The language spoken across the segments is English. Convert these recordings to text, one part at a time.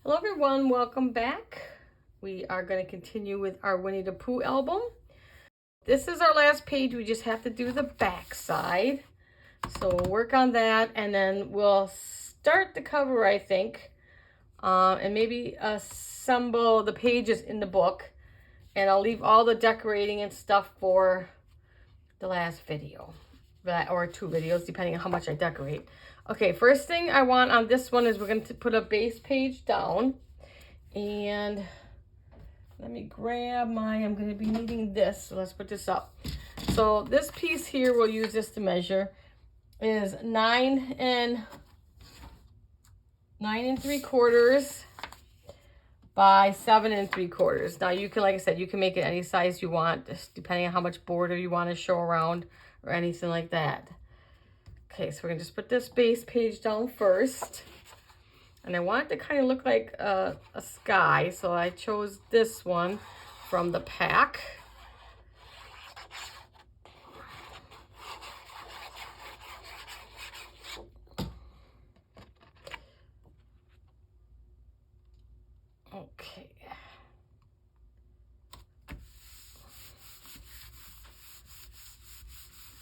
Hello everyone, welcome back. We are going to continue with our Winnie the Pooh album. This is our last page. We just have to do the back side. So we'll work on that and then we'll start the cover, I think. And maybe assemble the pages in the book. And I'll leave all the decorating and stuff for the last video. Or 2 videos, depending on how much I decorate. Okay, first thing I want on this one is we're going to put a base page down. And let me grab I'm going to be needing this. So let's put this up. So this piece here, we'll use this to measure, is 9 3/4 by 7 3/4. Now you can, like I said, you can make it any size you want, just depending on how much border you want to show around or anything like that. Okay, so we're gonna just put this base page down first. And I want it to kind of look like a sky, so I chose this one from the pack. Okay.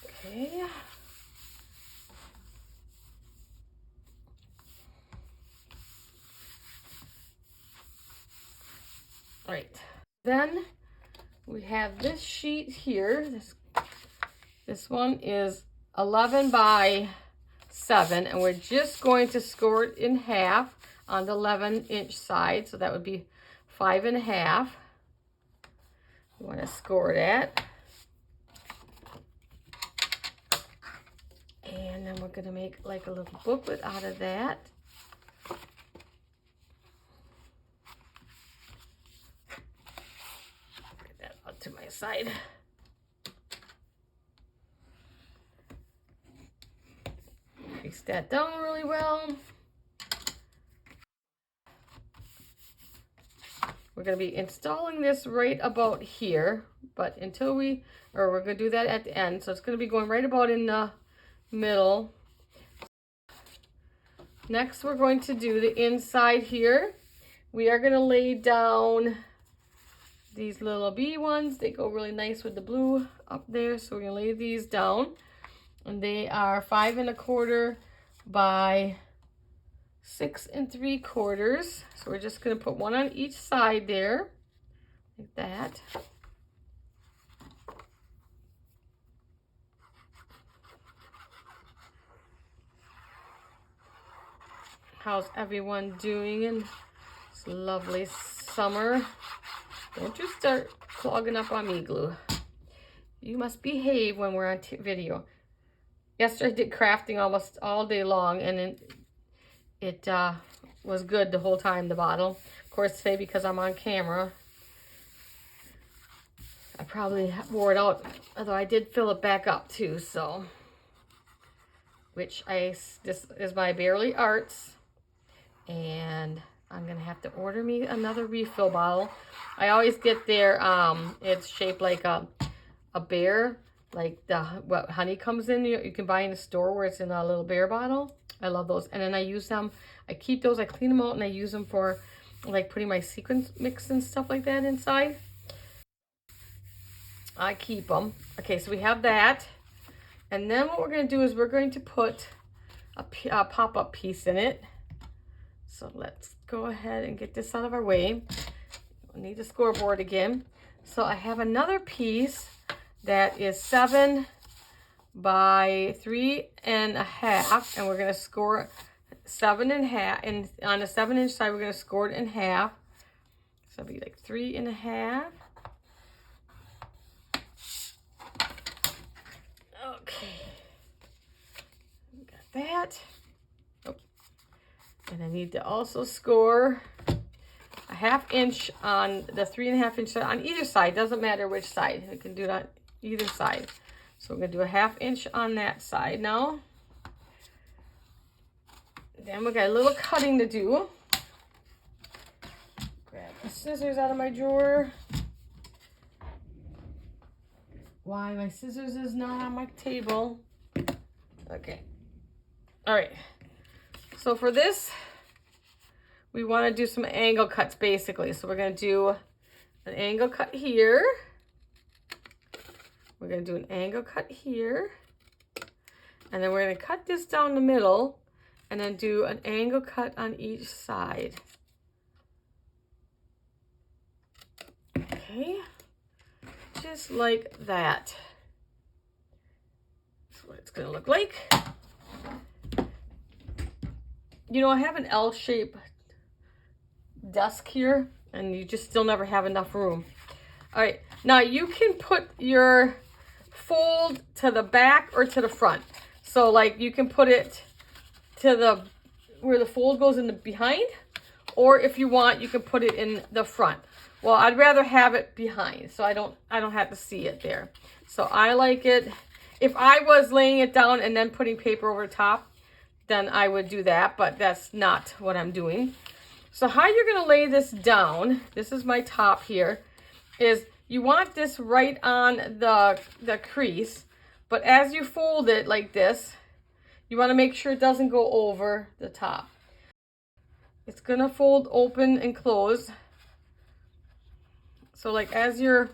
Okay. All right. Then we have this sheet here. This one is 11 by 7, and we're just going to score it in half on the 11-inch side, so that would be 5 1/2. You want to score that. And then we're going to make like a little booklet out of that. Get that out to my side. Crease that down really well. We're going to be installing this right about here, but we're going to do that at the end. So it's going to be going right about in the middle. Next, we're going to do the inside here. We are going to lay down these little bee ones. They go really nice with the blue up there. So we're going to lay these down. And they are 5 1/4 by 6 3/4. So we're just going to put one on each side there, like that. How's everyone doing in this lovely summer? Don't you start clogging up on me, glue. You must behave when we're on video. Yesterday I did crafting almost all day long, and it was good the whole time, the bottle. Of course, today, because I'm on camera, I probably wore it out, although I did fill it back up too, so. This is my Barely Arts, and I'm gonna have to order me another refill bottle. I always get their, it's shaped like a bear, like what honey comes in, you can buy in the store where it's in a little bear bottle. I love those. And then I use them, I keep those, I clean them out, and I use them for like putting my sequins mix and stuff like that inside. I keep them. Okay, so we have that. And then what we're going to do is we're going to put a pop-up piece in it. So let's go ahead and get this out of our way. I need the scoreboard again. So I have another piece that is 7 by 3 1/2, and we're going to score 7 1/2, and on the 7-inch side we're going to score it in half. So it'll be like 3 1/2. Okay, got that. Oh. And I need to also score a 1/2 inch on the 3 1/2 inch side on either side. Doesn't matter which side. We can do it on either side. So we're going to do a 1/2 inch on that side now. Then we got a little cutting to do. Grab the scissors out of my drawer. Why my scissors is not on my table. Okay. All right. So for this, we want to do some angle cuts basically. So we're going to do an angle cut here. We're going to do an angle cut here. And then we're going to cut this down the middle and then do an angle cut on each side. Okay, just like that. That's what it's going to look like. You know, I have an L-shaped desk here, and you just still never have enough room. All right, now you can put your fold to the back or to the front. So like you can put it to the where the fold goes in the behind, or if you want, you can put it in the front. Well, I'd rather have it behind, so I don't have to see it there. So I like it. If I was laying it down and then putting paper over the top, then I would do that, but that's not what I'm doing. So how you're gonna lay this down, this is my top here, is you want this right on the crease, but as you fold it like this, you wanna make sure it doesn't go over the top. It's gonna fold open and close. So like as you're,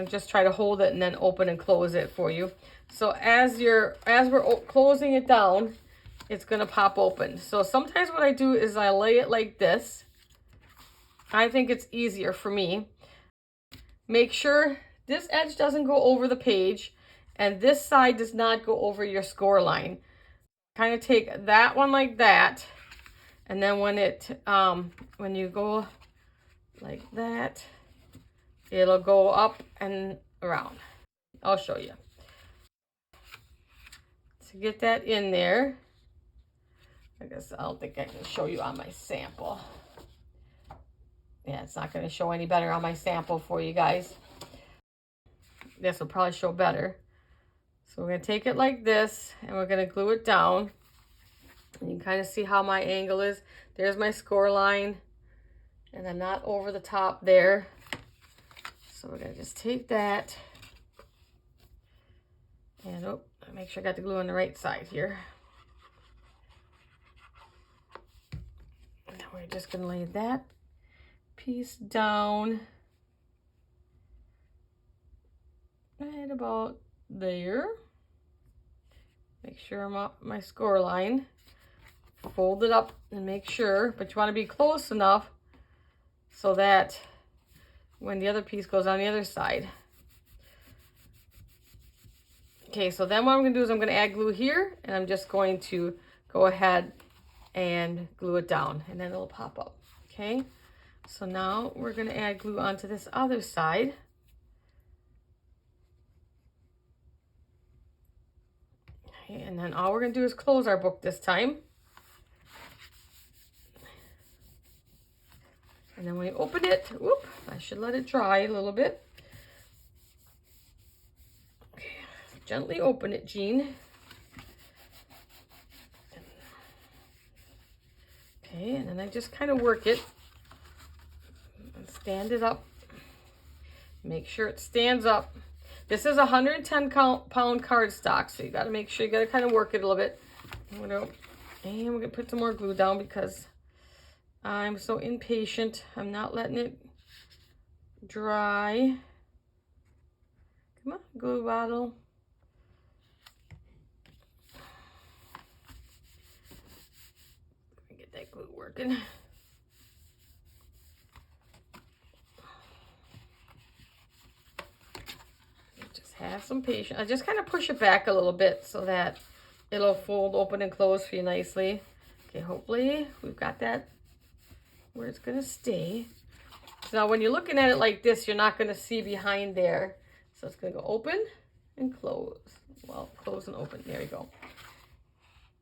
just try to hold it and then open and close it for you. So as we're closing it down, it's gonna pop open. So sometimes what I do is I lay it like this. I think it's easier for me. Make sure this edge doesn't go over the page and this side does not go over your score line. Kind of take that one like that, and then when you go like that, it'll go up and around. I'll show you. To get that in there, I guess I don't think I can show you on my sample. Yeah, it's not going to show any better on my sample for you guys. This will probably show better. So we're going to take it like this, and we're going to glue it down. And you can kind of see how my angle is. There's my score line, and I'm not over the top there. So we're going to just take that, and make sure I got the glue on the right side here. And then we're just going to lay that piece down right about there. Make sure I'm up my score line. Fold it up and make sure, but you want to be close enough so that when the other piece goes on the other side. Okay, so then what I'm going to do is I'm going to add glue here, and I'm just going to go ahead and glue it down, and then it'll pop up. Okay, so now we're going to add glue onto this other side. Okay, and then all we're going to do is close our book this time. And then when you open it, whoop, I should let it dry a little bit. Okay, gently open it, Jean. Okay, and then I just kind of work it and stand it up. Make sure it stands up. This is a 110-pound cardstock, so you got to make sure you got to kind of work it a little bit. And we're going to put some more glue down because I'm so impatient. I'm not letting it dry. Come on, glue bottle. Get that glue working. Just have some patience. I just kind of push it back a little bit so that it'll fold open and close for you nicely. Okay, hopefully we've got that where it's going to stay. So now when you're looking at it like this, you're not going to see behind there. So it's going to go open and close. Well, close and open. There you go.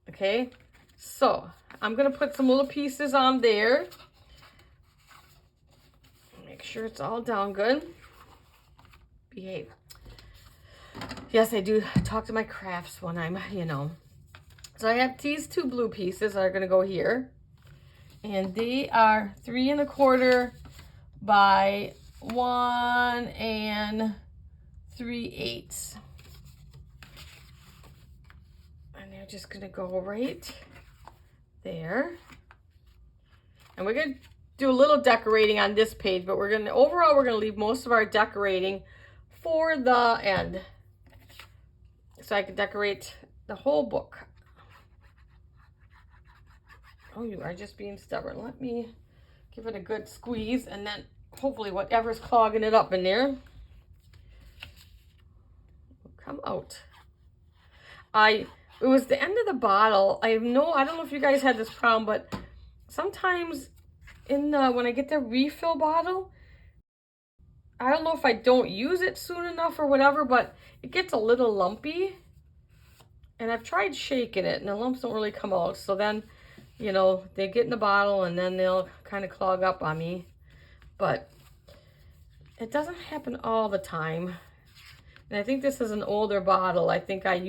Okay, so I'm going to put some little pieces on there. Make sure it's all down good. Behave. Yes, I do talk to my crafts when I'm, So I have these two blue pieces that are going to go here. And they are 3 1/4 by 1 3/8. And they're just going to go right there. And we're going to do a little decorating on this page, but overall we're going to leave most of our decorating for the end, so I can decorate the whole book. Oh, you are just being stubborn. Let me give it a good squeeze, and then hopefully whatever's clogging it up in there will come out. It was the end of the bottle. I don't know if you guys had this problem, but sometimes when I get the refill bottle, I don't know if I don't use it soon enough or whatever, but it gets a little lumpy. And I've tried shaking it, and the lumps don't really come out. So then, you know, they get in the bottle, and then they'll kind of clog up on me. But it doesn't happen all the time. And I think this is an older bottle. I think I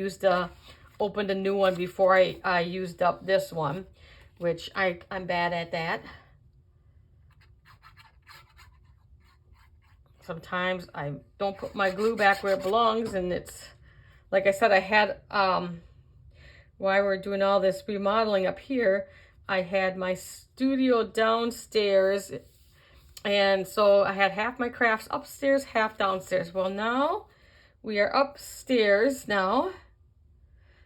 opened a new one before I used up this one, which I'm bad at that. Sometimes I don't put my glue back where it belongs, and it's, like I said, I had, while we're doing all this remodeling up here, I had my studio downstairs, and so I had half my crafts upstairs, half downstairs. Well, now we are upstairs now,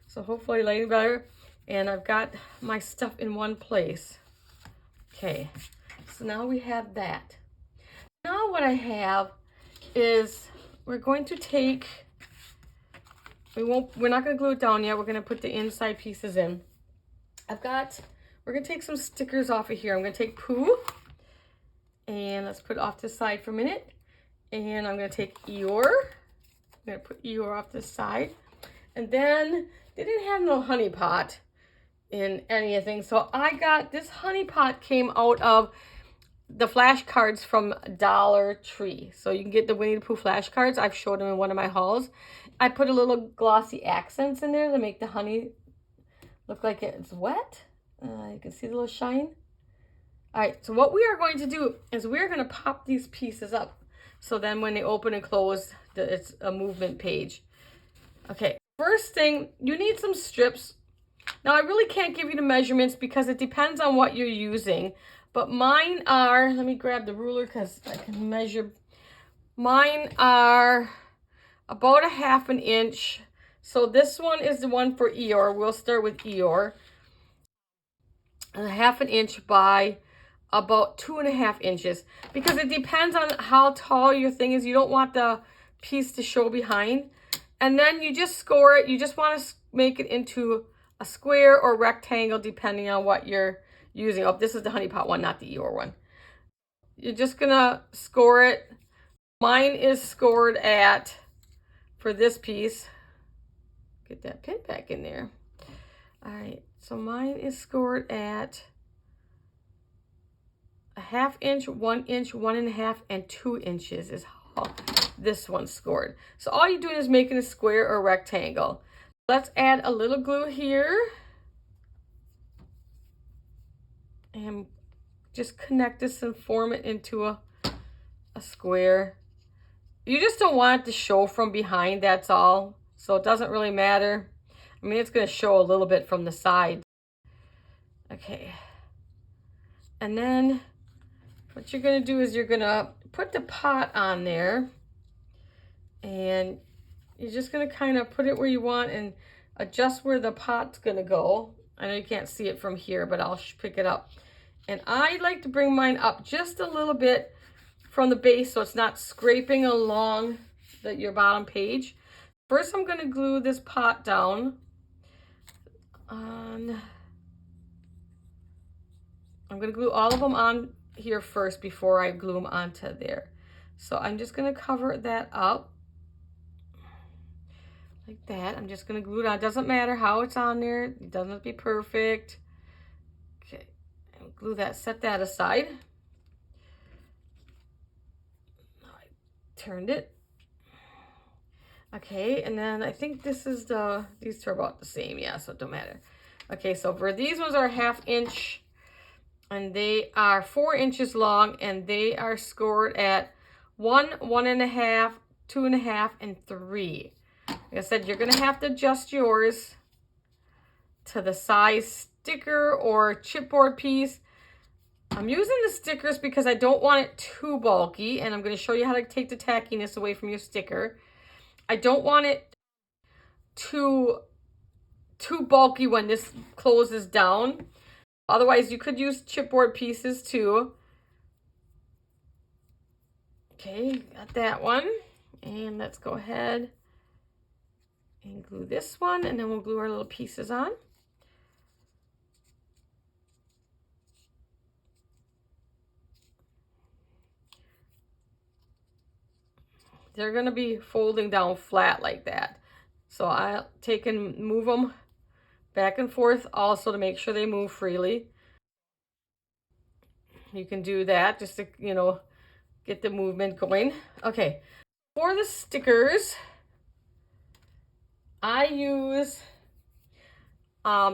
so hopefully lighting better, and I've got my stuff in one place. Okay, so now we have that. Now what I have is we're going to take, we're not going to glue it down yet. We're going to put the inside pieces in. We're going to take some stickers off of here. I'm going to take Pooh, and let's put it off to the side for a minute. And I'm going to take Eeyore. I'm going to put Eeyore off to the side. And then they didn't have no honey pot in anything. So I got, this honey pot came out of the flashcards from Dollar Tree. So you can get the Winnie the Pooh flashcards. I've showed them in one of my hauls. I put a little glossy accents in there to make the honey look like it's wet. You can see the little shine. All right, so what we are going to do is we're going to pop these pieces up. So then when they open and close, it's a movement page. Okay, first thing, you need some strips. Now I really can't give you the measurements because it depends on what you're using. But mine are, let me grab the ruler because I can measure. Mine are about 1/2 inch. So this one is the one for Eeyore. We'll start with Eeyore. 1/2 inch by about 2.5 inches. Because it depends on how tall your thing is. You don't want the piece to show behind. And then you just score it. You just want to make it into a square or rectangle depending on what you're using. Oh, this is the honey pot one, not the Eeyore one. You're just gonna score it. Mine is scored at, for this piece, get that pin back in there. All right, so mine is scored at 1/2 inch, 1 inch, 1.5, and 2 inches is how this one's scored. So all you're doing is making a square or rectangle. Let's add a little glue here. And just connect this and form it into a square. You just don't want it to show from behind, that's all. So it doesn't really matter. I mean, it's going to show a little bit from the side. Okay. And then what you're going to do is you're going to put the pot on there. And you're just going to kind of put it where you want and adjust where the pot's going to go. I know you can't see it from here, but I'll pick it up. And I like to bring mine up just a little bit from the base so it's not scraping along your bottom page. First, I'm going to glue this pot down. I'm going to glue all of them on here first before I glue them onto there. So I'm just going to cover that up like that. I'm just going to glue it on. It doesn't matter how it's on there. It doesn't have to be perfect. Okay. Glue that, set that aside. I turned it. Okay, and then I think this is these two are about the same, yeah, so it don't matter. Okay, so for these ones are 1/2 inch, and they are 4 inches long, and they are scored at 1, 1.5, 2.5, and 3. Like I said, you're gonna have to adjust yours to the size sticker or chipboard piece. I'm using the stickers because I don't want it too bulky, and I'm going to show you how to take the tackiness away from your sticker. I don't want it too bulky when this closes down. Otherwise, you could use chipboard pieces too. Okay, got that one. And let's go ahead and glue this one, and then we'll glue our little pieces on. They're going to be folding down flat like that. So I'll take and move them back and forth also to make sure they move freely. You can do that just to, you know, get the movement going. Okay, for the stickers, I use,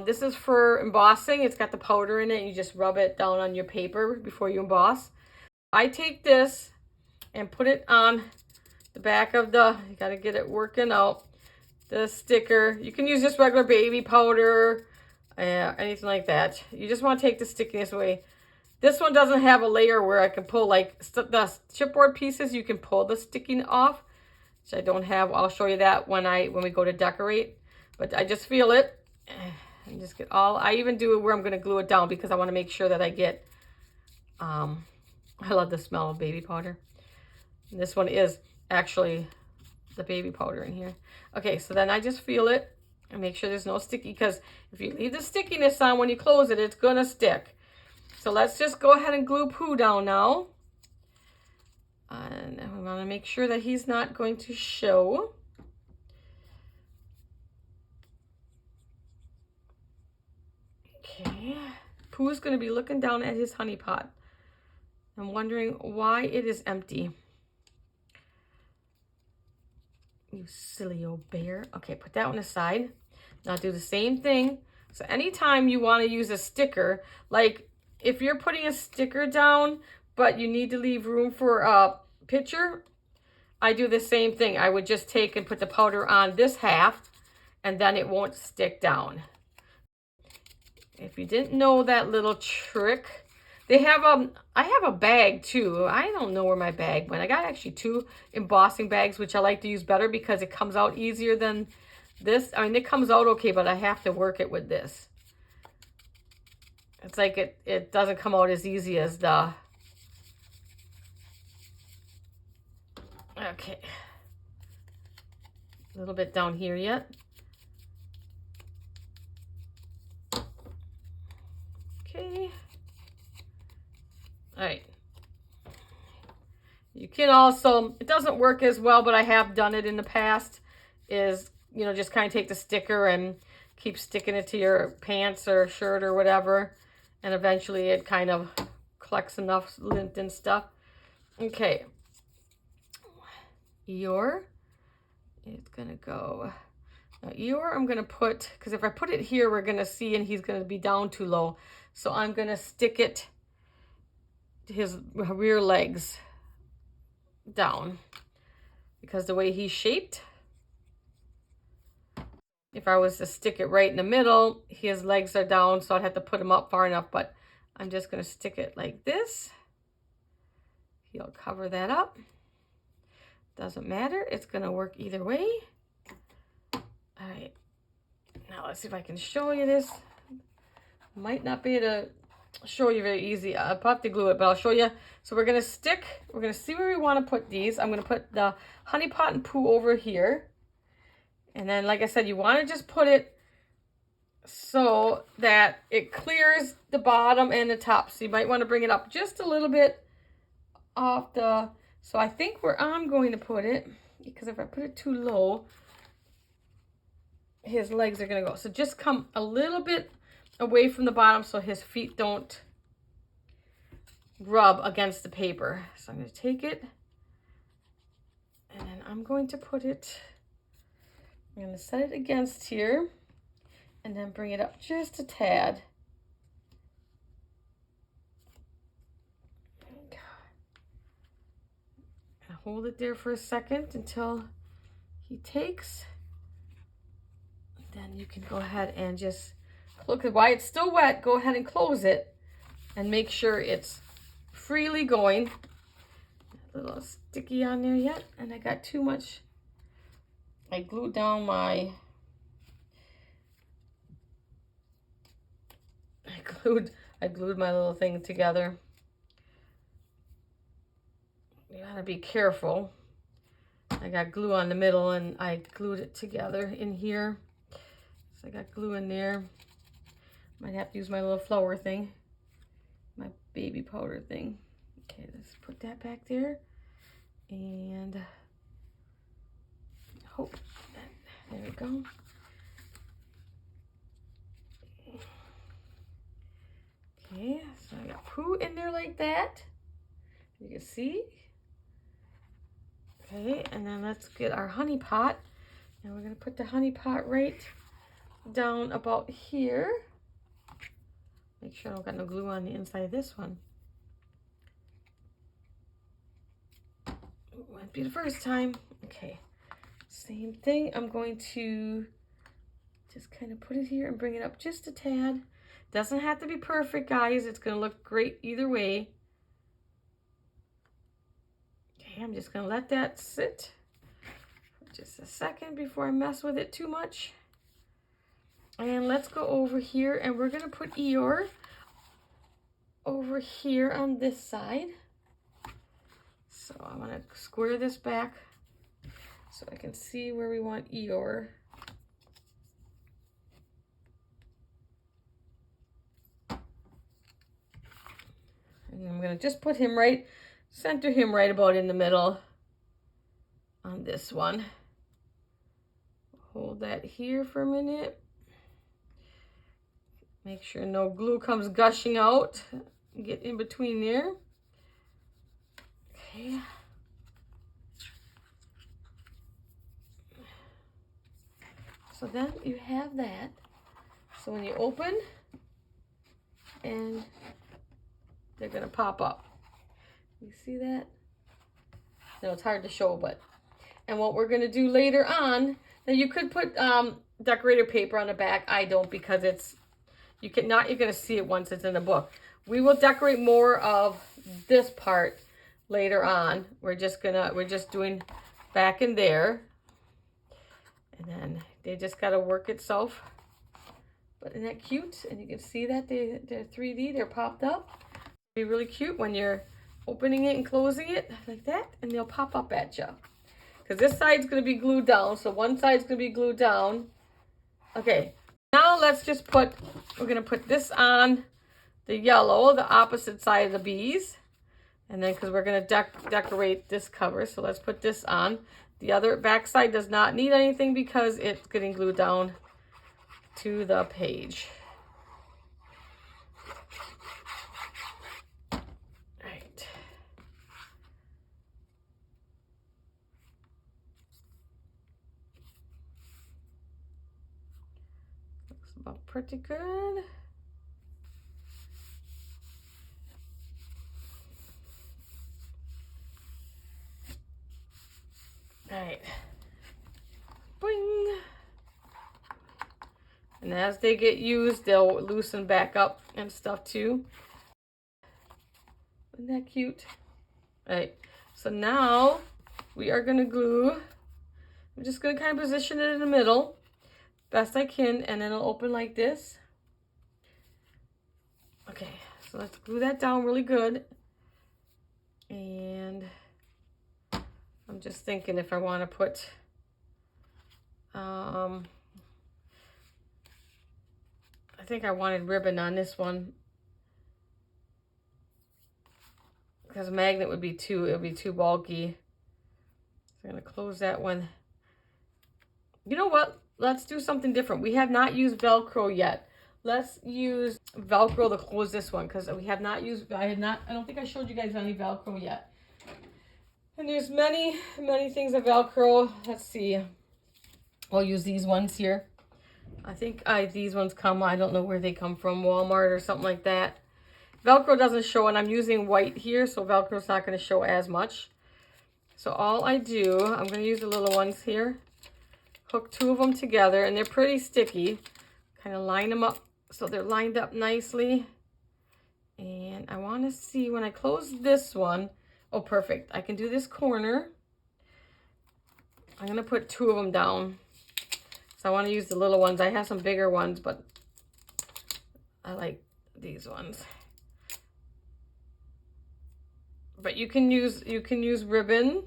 this is for embossing. It's got the powder in it. You just rub it down on your paper before you emboss. I take this and put it on the back of the, you got to get it working out, the sticker. You can use just regular baby powder, anything like that. You just want to take the stickiness away. This one doesn't have a layer where I can pull, like the chipboard pieces, you can pull the sticking off, which I don't have. I'll show you that when we go to decorate. But I just feel it and just get all, I even do it where I'm going to glue it down because I want to make sure that I get, I love the smell of baby powder. And this one is actually the baby powder in here. Okay, so then I just feel it and make sure there's no sticky, because if you leave the stickiness on when you close it, it's going to stick. So let's just go ahead and glue Pooh down now. And we want to make sure that he's not going to show. Okay. Pooh's going to be looking down at his honey pot. I'm wondering why it is empty. You silly old bear. Okay, put that one aside. Now do the same thing. So anytime you want to use a sticker, like if you're putting a sticker down, but you need to leave room for a picture, I do the same thing. I would just take and put the powder on this half, and then it won't stick down. If you didn't know that little trick, they have I have a bag too. I don't know where my bag went. I got actually 2 embossing bags, which I like to use better because it comes out easier than this. I mean, it comes out okay, but I have to work it with this. It's like it doesn't come out as easy as the... Okay. A little bit down here yet. Okay. All right. You can also, it doesn't work as well, but I have done it in the past, is, you know, just kind of take the sticker and keep sticking it to your pants or shirt or whatever. And eventually it kind of collects enough lint and stuff. Okay. Eeyore is going to go. Now Eeyore I'm going to put, because if I put it here, we're going to see and he's going to be down too low. So I'm going to stick it to his rear legs down. Because the way he's shaped, if I was to stick it right in the middle, his legs are down, so I'd have to put him up far enough, but I'm just going to stick it like this. He'll cover that up. Doesn't matter. It's going to work either way. All right. Now let's see if I can show you this. Might not be able to show you very easy. I'll have to glue it, but I'll show you. So we're going to stick, we're going to see where we want to put these. I'm going to put the honey pot and Pooh over here. And then, like I said, you want to just put it so that it clears the bottom and the top. So you might want to bring it up just a little bit off the... So I think where I'm going to put it, because if I put it too low, his legs are going to go. So just come a little bit away from the bottom so his feet don't rub against the paper. So I'm going to take it, and then I'm going to put it... I'm going to set it against here and then bring it up just a tad. And hold it there for a second until he takes. Then you can go ahead and just look at why it's still wet. Go ahead and close it and make sure it's freely going. A little sticky on there yet, and I got too much. I glued down my, I glued my little thing together. You gotta be careful. I got glue on the middle and I glued it together in here. So I got glue in there. Might have to use my little flower thing, my baby powder thing. Okay, let's put that back there. And hope that, there we go. Okay, so I got Pooh in there like that. You can see. Okay, and then let's get our honey pot. And we're gonna put the honey pot right down about here. Make sure I don't got no glue on the inside of this one. Won't be the first time. Okay, same thing. I'm going to just kind of put it here and bring it up just a tad. Doesn't have to be perfect, guys. It's gonna look great either way. Okay, I'm just gonna let that sit for just a second before I mess with it too much. And let's go over here and we're gonna put Eeyore over here on this side. So I'm gonna square this back so I can see where we want Eeyore. And I'm gonna just put him right, center him right about in the middle on this one. Hold that here for a minute. Make sure no glue comes gushing out. Get in between there. Okay. So then you have that. So when you open, and they're gonna pop up. You see that? No, it's hard to show, but. And what we're gonna do later on, now you could put decorator paper on the back. I don't, because it's, you're gonna see it once it's in the book. We will decorate more of this part later on. We're just doing back in there. And then they just gotta work itself. But isn't that cute? And you can see that they're 3D, they're popped up. It'll be really cute when you're opening it and closing it like that, and they'll pop up at you. Because this side's gonna be glued down, so one side's gonna be glued down. Okay, now let's just we're gonna put this on the yellow, the opposite side of the bees. And then, because we're gonna decorate this cover, so let's put this on. The other back side does not need anything because it's getting glued down to the page. Right. Looks about pretty good. All right. Boing. And as they get used, they'll loosen back up and stuff too. Isn't that cute? All right, so now we are gonna glue. I'm just gonna kind of position it in the middle, best I can, and then it'll open like this. Okay, so let's glue that down really good. And I'm just thinking if I wanna put, I think I wanted ribbon on this one because a magnet would be it would be too bulky. So I'm gonna close that one. You know what? Let's do something different. We have not used Velcro yet. Let's use Velcro to close this one because we have not used, I don't think I showed you guys any Velcro yet. And there's many things of Velcro. Let's see. I'll use these ones here. I think these ones come, I don't know where they come from, Walmart or something like that. Velcro doesn't show, and I'm using white here, so Velcro's not going to show as much. So all I do, I'm going to use the little ones here. Hook two of them together, and they're pretty sticky. Kind of line them up so they're lined up nicely. And I want to see when I close this one. Oh, perfect. I can do this corner. I'm going to put 2 of them down. So I want to use the little ones. I have some bigger ones, but I like these ones. But you can use ribbon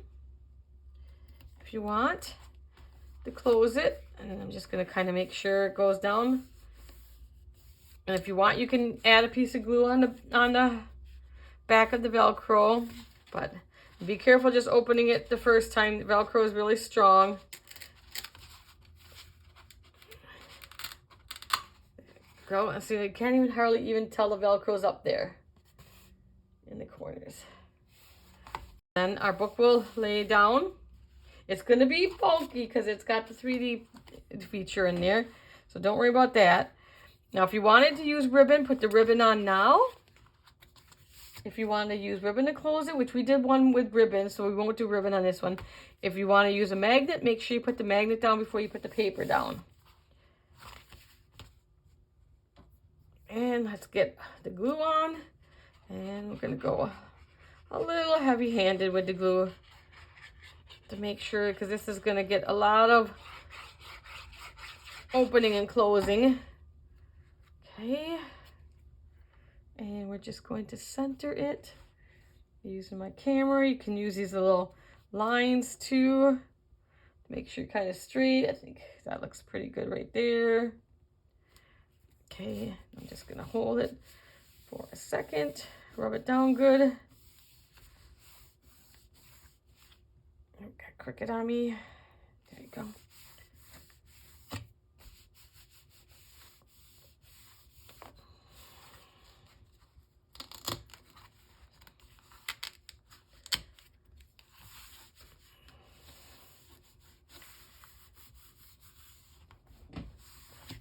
if you want to close it. And I'm just going to kind of make sure it goes down. And if you want, you can add a piece of glue on the back of the Velcro. But be careful just opening it the first time. The Velcro is really strong. Go and see, I can't even hardly even tell the Velcro's up there in the corners. Then our book will lay down. It's going to be bulky because it's got the 3D feature in there. So don't worry about that. Now, if you wanted to use ribbon, put the ribbon on now. If you want to use ribbon to close it, which we did one with ribbon, so we won't do ribbon on this one. If you want to use a magnet, make sure you put the magnet down before you put the paper down. And let's get the glue on. And we're going to go a little heavy-handed with the glue to make sure, because this is going to get a lot of opening and closing. Okay. And we're just going to center it using my camera. You can use these little lines too to make sure you're kind of straight. I think that looks pretty good right there. Okay, I'm just gonna hold it for a second, rub it down good. Got crooked on me. There you go.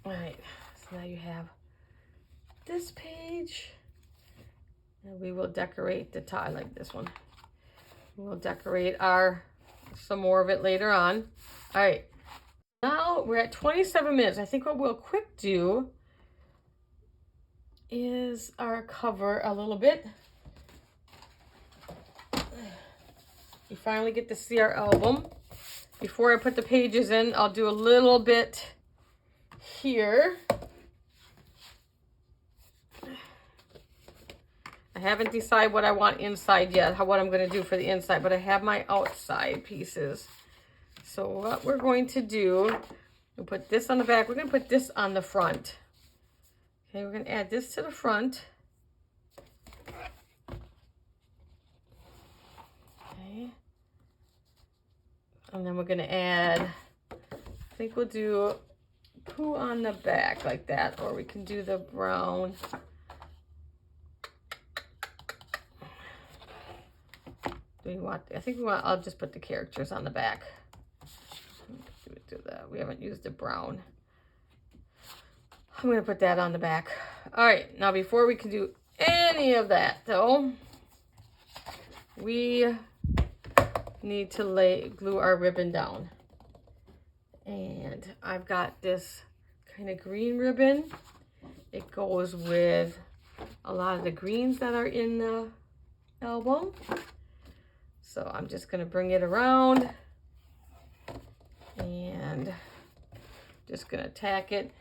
All right, so now you have this page, and we will decorate the tie like this one. We'll decorate some more of it later on. All right, now we're at 27 minutes. I think what we'll quick do is our cover a little bit. You finally get to see our album. Before I put the pages in, I'll do a little bit here. I haven't decided what I want inside yet, what I'm going to do for the inside, but I have my outside pieces. So what we're going to do, we'll put this on the back. We're going to put this on the front. Okay, we're going to add this to the front. Okay. And then we're going to add, I think we'll do Pooh on the back like that, or we can do the brown. Do we want, I think we want, I'll just put the characters on the back. Do that. We haven't used the brown. I'm going to put that on the back. All right, now before we can do any of that though, we need to glue our ribbon down. And I've got this kind of green ribbon. It goes with a lot of the greens that are in the album. So I'm just going to bring it around and just going to tack it.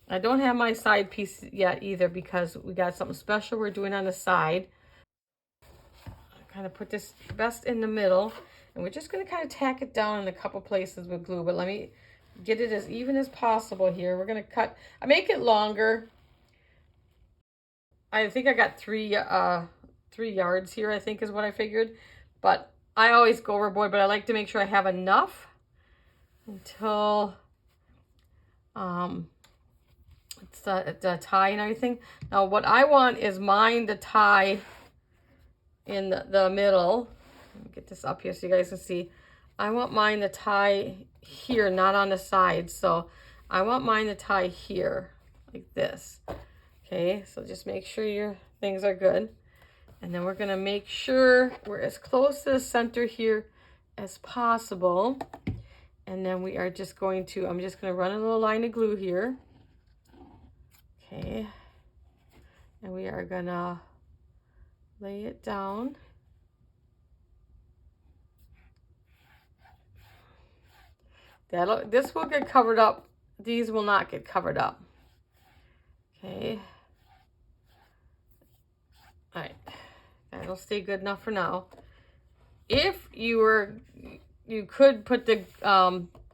I don't have my side piece yet either because we got something special we're doing on the side. I kind of put this best in the middle, and we're just going to kind of tack it down in a couple places with glue, but let me get it as even as possible here. We're going to cut, I make it longer. I think I got 3 yards here, I think is what I figured, but I always go overboard, but I like to make sure I have enough until it's the tie and everything. Now what I want is mine to tie in the middle. Let me get this up here so you guys can see. I want mine to tie here, not on the side. So I want mine to tie here like this. Okay, so just make sure your things are good. And then we're gonna make sure we're as close to the center here as possible. And then we are just going to, I'm just gonna run a little line of glue here. Okay, and we are gonna lay it down. This will get covered up. These will not get covered up. Okay. All right. That'll stay good enough for now. If you could put the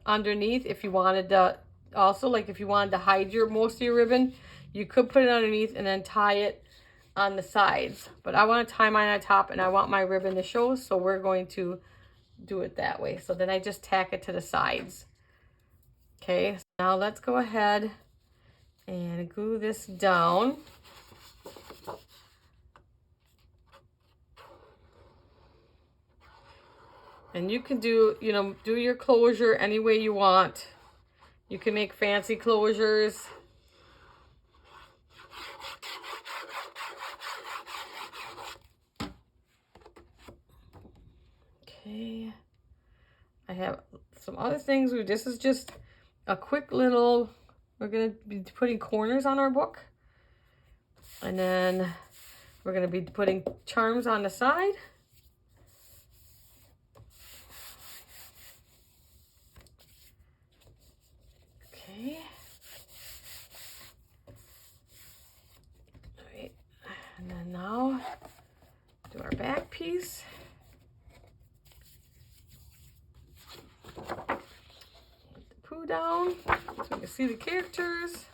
underneath if you wanted to. Also, like if you wanted to hide most of your ribbon, you could put it underneath and then tie it on the sides. But I want to tie mine on top, and I want my ribbon to show, so we're going to do it that way. So then I just tack it to the sides. Okay, so now let's go ahead and glue this down. And you can do your closure any way you want. You can make fancy closures. Okay. I have some other things. This is just a quick little, we're going to be putting corners on our book. And then we're going to be putting charms on the side. Okay. All right. And then now do our back piece. Put the Pooh down so you can see the characters.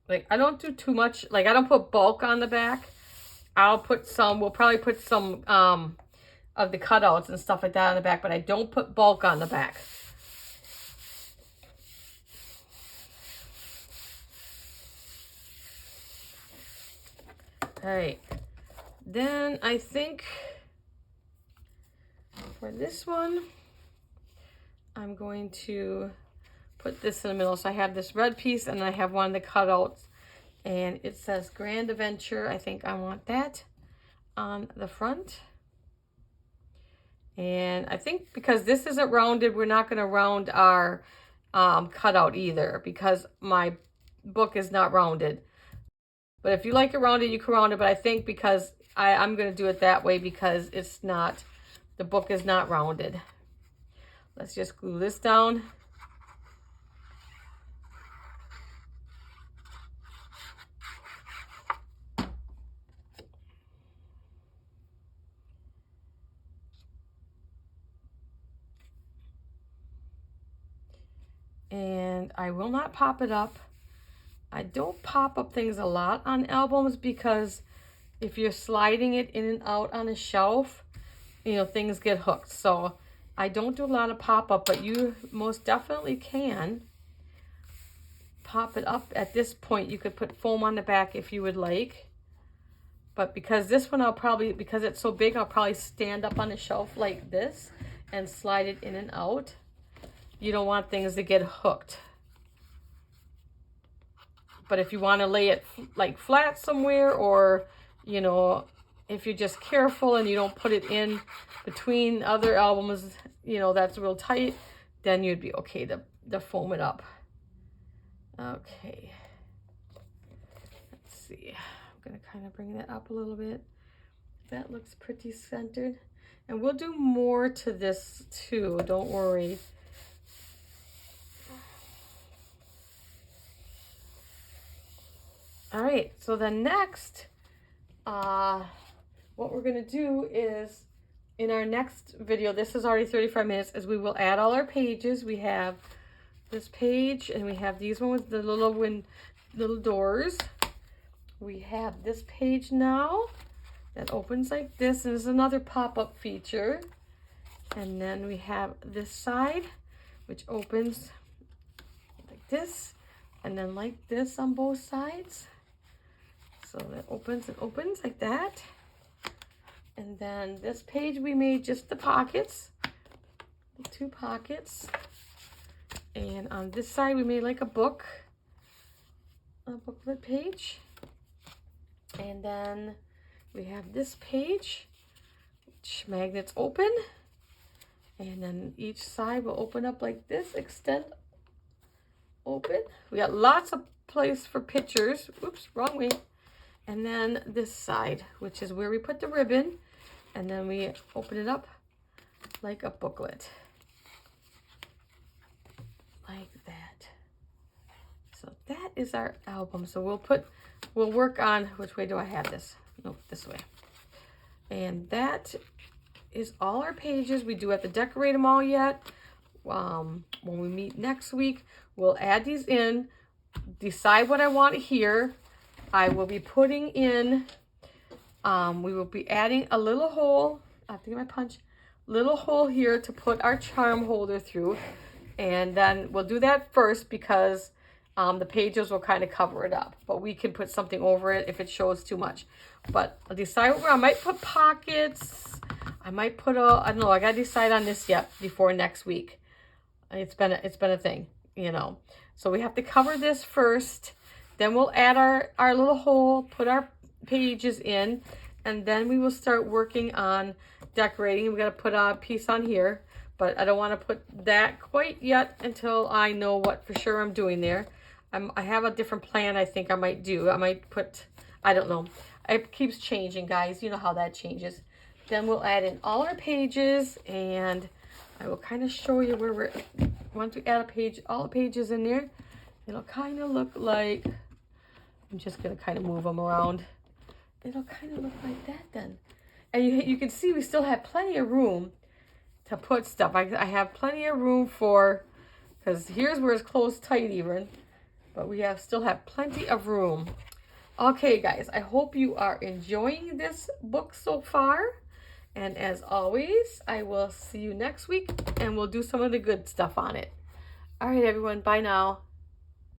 Like, I don't do too much. Like, I don't put bulk on the back. I'll put some, we'll probably put some of the cutouts and stuff like that on the back, but I don't put bulk on the back. All right. Then I think for this one, I'm going to put this in the middle. So I have this red piece and I have one of the cutouts and it says Grand Adventure. I think I want that on the front. And I think because this isn't rounded, we're not going to round our cutout either because my book is not rounded. But if you like it rounded, you can round it. But I think because I'm going to do it that way because it's not, the book is not rounded. Let's just glue this down. And I will not pop it up. I don't pop up things a lot on albums because if you're sliding it in and out on a shelf, things get hooked. So I don't do a lot of pop-up, but you most definitely can pop it up. At this point, you could put foam on the back if you would like. But because this one, because it's so big, I'll probably stand up on the shelf like this and slide it in and out. You don't want things to get hooked. But if you want to lay it like flat somewhere, or, if you're just careful and you don't put it in between other albums, that's real tight, then you'd be okay to foam it up. Okay. Let's see. I'm going to kind of bring that up a little bit. That looks pretty centered. And we'll do more to this too, don't worry. All right, so then next, what we're gonna do is, in our next video, this is already 35 minutes, is we will add all our pages. We have this page, and we have these ones with the little doors. We have this page now that opens like this, and is another pop-up feature. And then we have this side, which opens like this, and then like this on both sides. So that opens and opens like that. And then this page we made just the pockets, the 2 pockets. And on this side we made like a book. booklet page. And then we have this page, which magnets open. And then each side will open up like this, extend, open. We got lots of place for pictures. Oops, wrong way. And then this side, which is where we put the ribbon. And then we open it up like a booklet. Like that. So that is our album. So we'll work on, which way do I have this? Nope, this way. And that is all our pages. We do have to decorate them all yet. When we meet next week, we'll add these in, decide what I want here. I will be putting in, we will be adding a little hole, I have to get my punch, little hole here to put our charm holder through. And then we'll do that first because the pages will kind of cover it up. But we can put something over it if it shows too much. But I'll decide where I might put pockets. I might put I don't know, I gotta decide on this yet before next week. It's been a thing, you know. So we have to cover this first. Then we'll add our little hole, put our pages in, and then we will start working on decorating. We gotta put a piece on here, but I don't want to put that quite yet until I know what for sure I'm doing there. I have a different plan I think I might do. I might put, I don't know. It keeps changing, guys. You know how that changes. Then we'll add in all our pages, and I will kind of show you where once we add a page, all the pages in there, it'll kind of look like, I'm just going to kind of move them around. It'll kind of look like that then. And you can see we still have plenty of room to put stuff. I have plenty of room for, because here's where it's closed tight even, but we still have plenty of room. Okay, guys, I hope you are enjoying this book so far. And as always, I will see you next week, and we'll do some of the good stuff on it. All right, everyone, bye now.